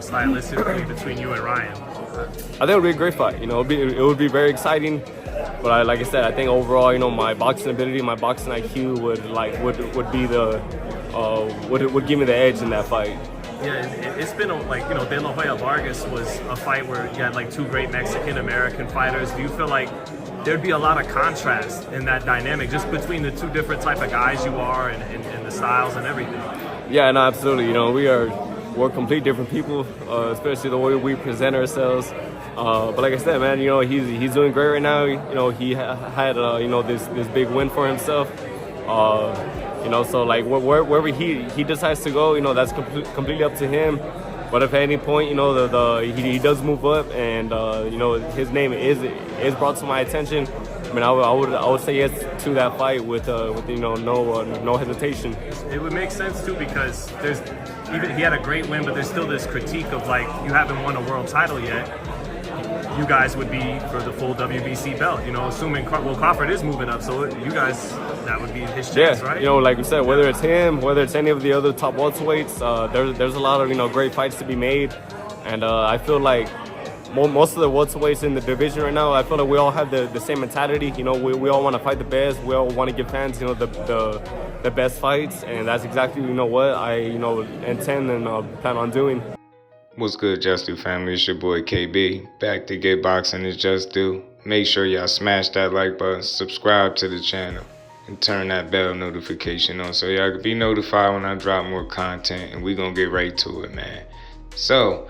stylistically between you and Ryan? I think it would be a great fight. It would be very exciting. But like I said, I think overall, my boxing ability, my boxing IQ would be would give me the edge in that fight. Yeah, it's been De La Hoya Vargas was a fight where you had two great Mexican-American fighters. Do you feel like there'd be a lot of contrast in that dynamic just between the two different type of guys you are and the styles and everything? Yeah, no, absolutely. We're complete different people, especially the way we present ourselves. But like I said, man, he's doing great right now. He had this big win for himself. So wherever he decides to go, that's completely up to him. But if at any point, he does move up and his name is brought to my attention, I mean, I would say yes to that fight with no hesitation. It would make sense too because he had a great win, but there's still this critique of you haven't won a world title yet. You guys would be for the full WBC belt, assuming Crawford is moving up, so you guys, that would be his chance, right? Like we said, whether it's him, whether it's any of the other top welterweights, there's a lot of, great fights to be made, and I feel like most of the welterweights in the division right now, I feel like we all have the same mentality. We all want to fight the best, we all want to give fans, the best fights, and that's exactly, what I, intend and plan on doing. What's good, Just Do family? It's your boy KB, back to Get Boxing is Just Do. Make sure y'all smash that like button, subscribe to the channel, and turn that bell notification on so y'all can be notified when I drop more content, and we gonna get right to it, man. So,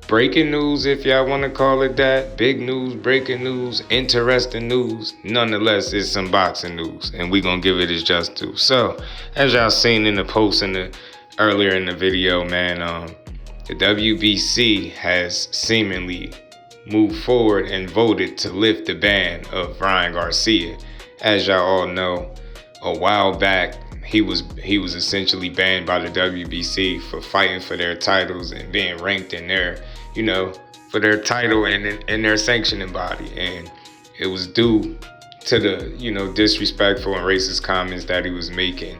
breaking news, if y'all want to call it that, big news, breaking news, interesting news, nonetheless, it's some boxing news, and we gonna give it its just due. So, as y'all seen in the post earlier in the video, man, the WBC has seemingly moved forward and voted to lift the ban of Ryan Garcia. As y'all all know, a while back, he was essentially banned by the WBC for fighting for their titles and being ranked in their, for their title and in their sanctioning body. And it was due to the, disrespectful and racist comments that he was making.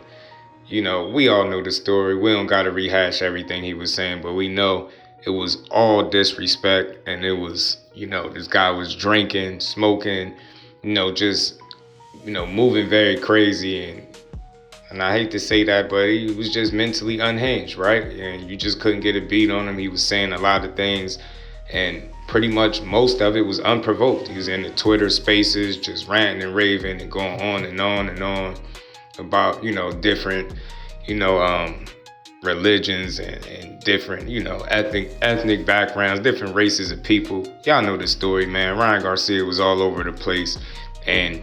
We all know the story. We don't got to rehash everything he was saying, but we know it was all disrespect. And it was, this guy was drinking, smoking, just, moving very crazy. And I hate to say that, but he was just mentally unhinged, right? And you just couldn't get a beat on him. He was saying a lot of things, and pretty much most of it was unprovoked. He was in the Twitter spaces, just ranting and raving and going on and on and on about, different, religions and different, ethnic backgrounds, different races of people. Y'all know the story, man. Ryan Garcia was all over the place, and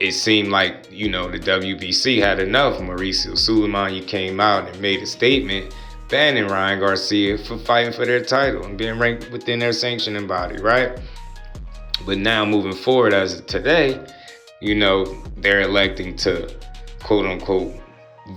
it seemed like, the WBC had enough. Mauricio Suleiman, he came out and made a statement banning Ryan Garcia for fighting for their title and being ranked within their sanctioning body, right? But now moving forward as of today, they're electing to quote unquote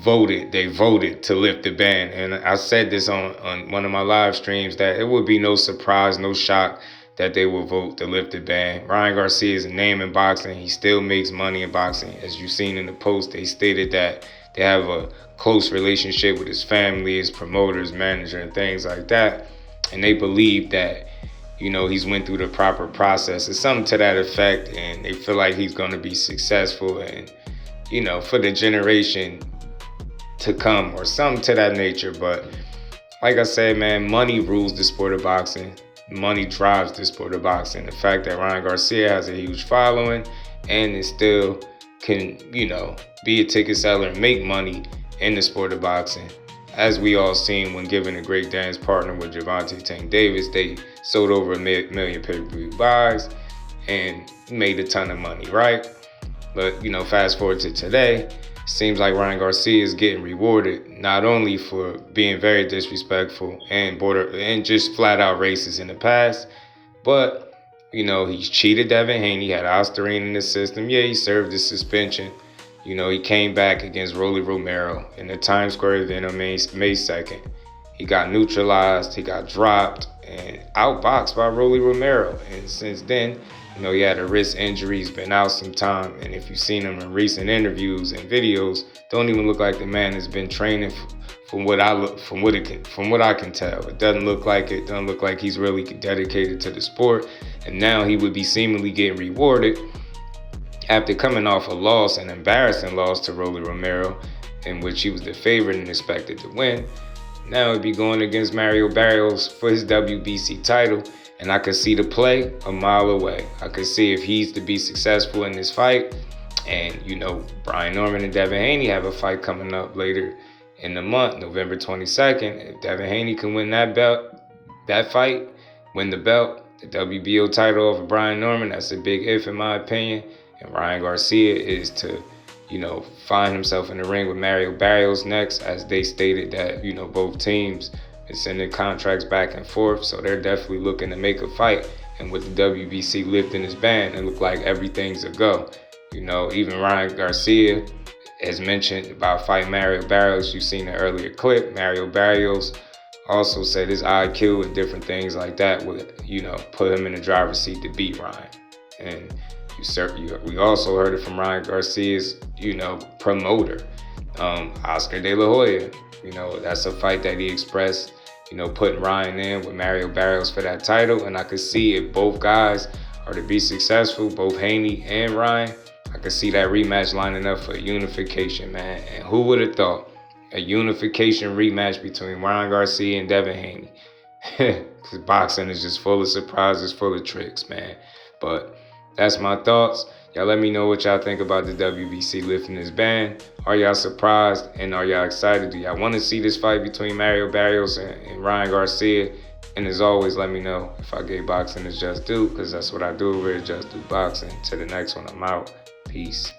they voted to lift the ban. And I said this on one of my live streams that it would be no surprise, no shock that they will vote to lift the ban. Ryan Garcia is a name in boxing. He still makes money in boxing. As you've seen in the post, they stated that they have a close relationship with his family, his promoters, manager, and things like that. And they believe that, he's went through the proper process. It's something to that effect, and they feel like he's going to be successful and, for the generation to come or something to that nature. But like I said, man, money rules the sport of boxing. Money drives the sport of boxing. The fact that Ryan Garcia has a huge following and it still can, be a ticket seller and make money in the sport of boxing. As we all seen when given a great dance partner with Gervonta Tank Davis, they sold over 1 million pay-per-view buys and made a ton of money, right? But, fast forward to today, seems like Ryan Garcia is getting rewarded not only for being very disrespectful and just flat out racist in the past, but, he's cheated Devin Haney, had Osterine in the system. Yeah, he served his suspension. He came back against Rolly Romero in the Times Square event on May 2nd. He got neutralized, he got dropped, and outboxed by Rolly Romero. And since then, You know, he had a wrist injury, he's been out some time, and if you've seen him in recent interviews and videos, don't even look like the man has been training from what I can tell. It doesn't look like it. Doesn't look like he's really dedicated to the sport. And now he would be seemingly getting rewarded after coming off a loss, an embarrassing loss to Rolly Romero, in which he was the favorite and expected to win. Now he'd be going against Mario Barrios for his WBC title, and I could see the play a mile away. I could see if he's to be successful in this fight, and you know, Brian Norman and Devin Haney have a fight coming up later in the month, November 22nd. If Devin Haney can win that fight, win the belt, the WBO title over Brian Norman, that's a big if in my opinion. And Ryan Garcia is to, you know, find himself in the ring with Mario Barrios next, as they stated that, you know, both teams are sending contracts back and forth, so they're definitely looking to make a fight. And with the WBC lifting his ban, it looked like everything's a go. You know, even Ryan Garcia has mentioned about fighting Mario Barrios. You've seen the earlier clip. Mario Barrios also said his IQ and different things like that would, you know, put him in the driver's seat to beat Ryan. And we also heard it from Ryan Garcia's, you know, promoter, Oscar De La Hoya. You know, that's a fight that he expressed, you know, putting Ryan in with Mario Barrios for that title. And I could see if both guys are to be successful, both Haney and Ryan, I could see that rematch lining up for a unification, man. And who would have thought a unification rematch between Ryan Garcia and Devin Haney? Because boxing is just full of surprises, full of tricks, man. But that's my thoughts. Y'all let me know what y'all think about the WBC lifting this ban. Are y'all surprised and are y'all excited? Do y'all want to see this fight between Mario Barrios and Ryan Garcia? And as always, let me know if I gave boxing its just due, because that's what I do over here, Just Do Boxing. Till the next one, I'm out. Peace.